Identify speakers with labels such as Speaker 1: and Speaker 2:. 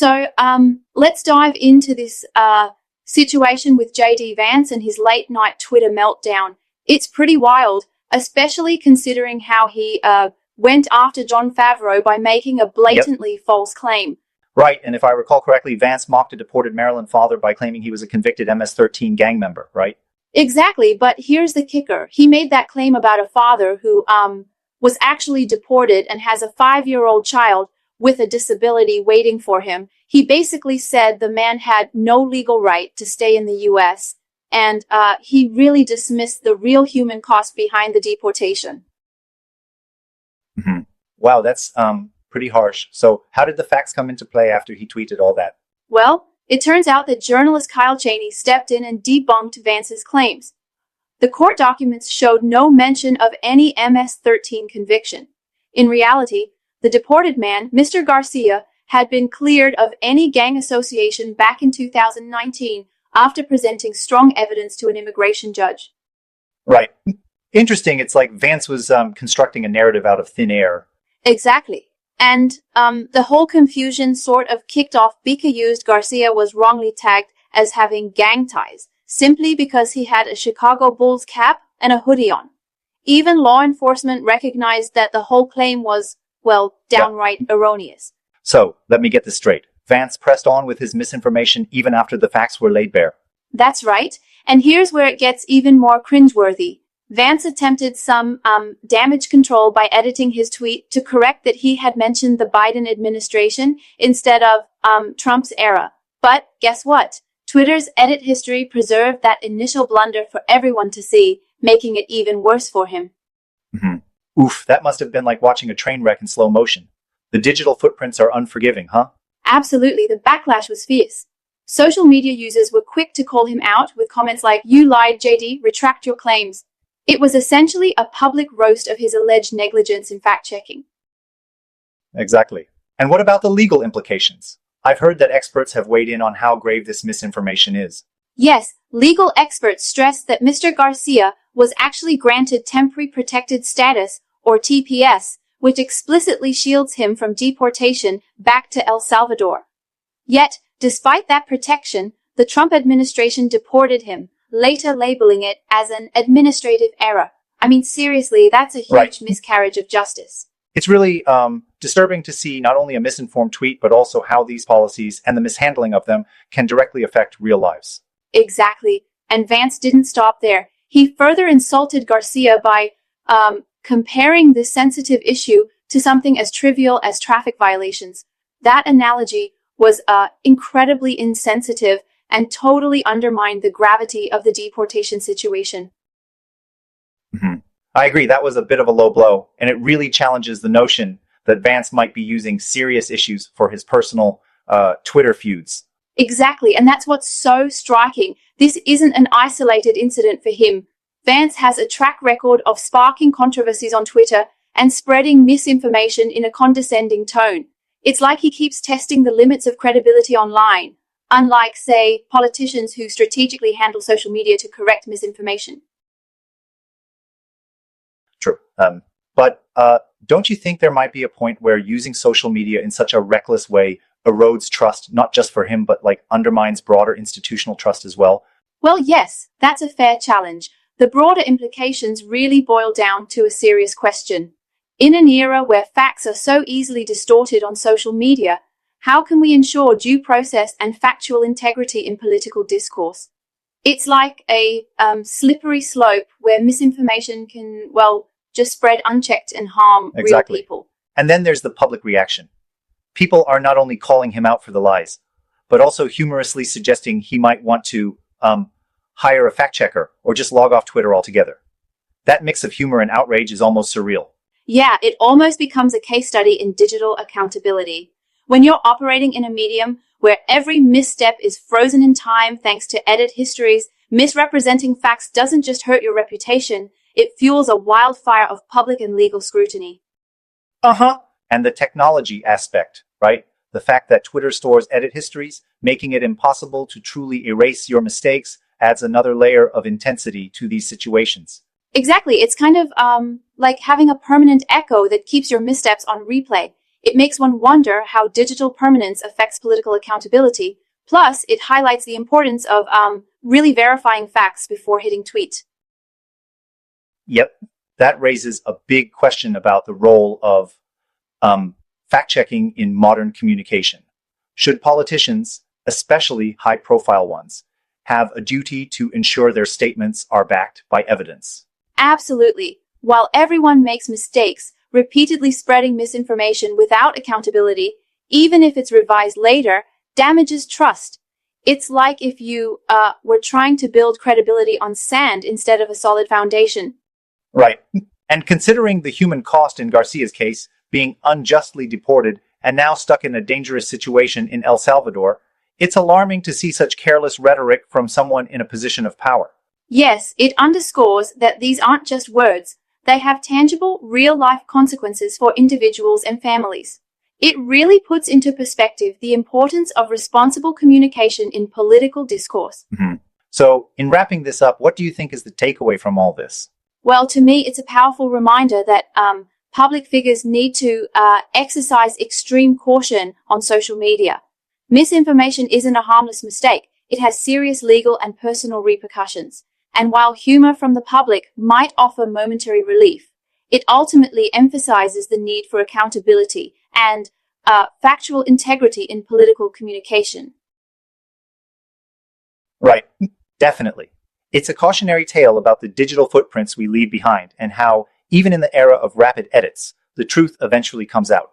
Speaker 1: Let's dive into this situation with JD Vance and his late night Twitter meltdown. It's pretty wild, especially considering how he went after Jon Favreau by making a blatantly false claim.
Speaker 2: Right, and if I recall correctly, Vance mocked a deported Maryland father by claiming he was a convicted MS-13 gang member, right?
Speaker 1: Exactly, but here's the kicker. He made that claim about a father who was actually deported and has a 5-year-old child with a disability waiting for him. He basically said the man had no legal right to stay in the U.S., and he really dismissed the real human cost behind the deportation.
Speaker 2: Mm-hmm. Wow, that's pretty harsh. So how did the facts come into play after he tweeted all that?
Speaker 1: Well, it turns out that journalist Kyle Cheney stepped in and debunked Vance's claims. The court documents showed no mention of any MS-13 conviction. In reality, the deported man, Mr. Garcia, had been cleared of any gang association back in 2019 after presenting strong evidence to an immigration judge.
Speaker 2: Right. Interesting. It's like Vance was constructing a narrative out of thin air.
Speaker 1: Exactly. And the whole confusion sort of kicked off because Garcia was wrongly tagged as having gang ties, simply because he had a Chicago Bulls cap and a hoodie on. Even law enforcement recognized that the whole claim was, well, downright erroneous.
Speaker 2: So, let me get this straight. Vance pressed on with his misinformation even after the facts were laid bare.
Speaker 1: That's right. And here's where it gets even more cringeworthy. Vance attempted some damage control by editing his tweet to correct that he had mentioned the Biden administration instead of Trump's era. But guess what? Twitter's edit history preserved that initial blunder for everyone to see, making it even worse for him.
Speaker 2: Mm-hmm. Oof, that must have been like watching a train wreck in slow motion. The digital footprints are unforgiving, huh?
Speaker 1: Absolutely, the backlash was fierce. Social media users were quick to call him out with comments like, "You lied, JD, retract your claims." It was essentially a public roast of his alleged negligence in fact-checking.
Speaker 2: Exactly. And what about the legal implications? I've heard that experts have weighed in on how grave this misinformation is.
Speaker 1: Yes, legal experts stress that Mr. Garcia was actually granted temporary protected status, or TPS, which explicitly shields him from deportation back to El Salvador. Yet, despite that protection, the Trump administration deported him, later labeling it as an administrative error. I mean, seriously, that's a huge miscarriage of justice.
Speaker 2: It's really disturbing to see not only a misinformed tweet, but also how these policies and the mishandling of them can directly affect real lives.
Speaker 1: Exactly. And Vance didn't stop there. He further insulted Garcia by comparing this sensitive issue to something as trivial as traffic violations. That analogy was incredibly insensitive and totally undermined the gravity of the deportation situation.
Speaker 2: Mm-hmm. I agree, that was a bit of a low blow, and it really challenges the notion that Vance might be using serious issues for his personal Twitter feuds.
Speaker 1: Exactly, and that's what's so striking. This isn't an isolated incident for him. Vance has a track record of sparking controversies on Twitter and spreading misinformation in a condescending tone. It's like he keeps testing the limits of credibility online, unlike, say, politicians who strategically handle social media to correct misinformation.
Speaker 2: True. But don't you think there might be a point where using social media in such a reckless way erodes trust, not just for him, but like undermines broader institutional trust as well?
Speaker 1: Well, yes, that's a fair challenge. The broader implications really boil down to a serious question. In an era where facts are so easily distorted on social media, how can we ensure due process and factual integrity in political discourse? It's like a slippery slope where misinformation can, well, just spread unchecked and harm real people.
Speaker 2: And then there's the public reaction. People are not only calling him out for the lies, but also humorously suggesting he might want to hire a fact checker or just log off Twitter altogether. That mix of humor and outrage is almost surreal.
Speaker 1: Yeah, it almost becomes a case study in digital accountability. When you're operating in a medium where every misstep is frozen in time thanks to edit histories, misrepresenting facts doesn't just hurt your reputation, it fuels a wildfire of public and legal scrutiny.
Speaker 2: And the technology aspect, right? The fact that Twitter stores edit histories, making it impossible to truly erase your mistakes, adds another layer of intensity to these situations.
Speaker 1: Exactly. It's kind of like having a permanent echo that keeps your missteps on replay. It makes one wonder how digital permanence affects political accountability. Plus, it highlights the importance of really verifying facts before hitting tweet.
Speaker 2: Yep, that raises a big question about the role of fact-checking in modern communication. Should politicians, especially high-profile ones, have a duty to ensure their statements are backed by evidence?
Speaker 1: Absolutely. While everyone makes mistakes, repeatedly spreading misinformation without accountability, even if it's revised later, damages trust. It's like if you were trying to build credibility on sand instead of a solid foundation.
Speaker 2: Right. And considering the human cost in Garcia's case, being unjustly deported and now stuck in a dangerous situation in El Salvador, it's alarming to see such careless rhetoric from someone in a position of power.
Speaker 1: Yes, it underscores that these aren't just words. They have tangible, real-life consequences for individuals and families. It really puts into perspective the importance of responsible communication in political discourse.
Speaker 2: Mm-hmm. So, in wrapping this up, what do you think is the takeaway from all this?
Speaker 1: Well, to me, it's a powerful reminder that public figures need to exercise extreme caution on social media. Misinformation isn't a harmless mistake. It has serious legal and personal repercussions. And while humor from the public might offer momentary relief, it ultimately emphasizes the need for accountability and factual integrity in political communication.
Speaker 2: Right, definitely. It's a cautionary tale about the digital footprints we leave behind and how, even in the era of rapid edits, the truth eventually comes out.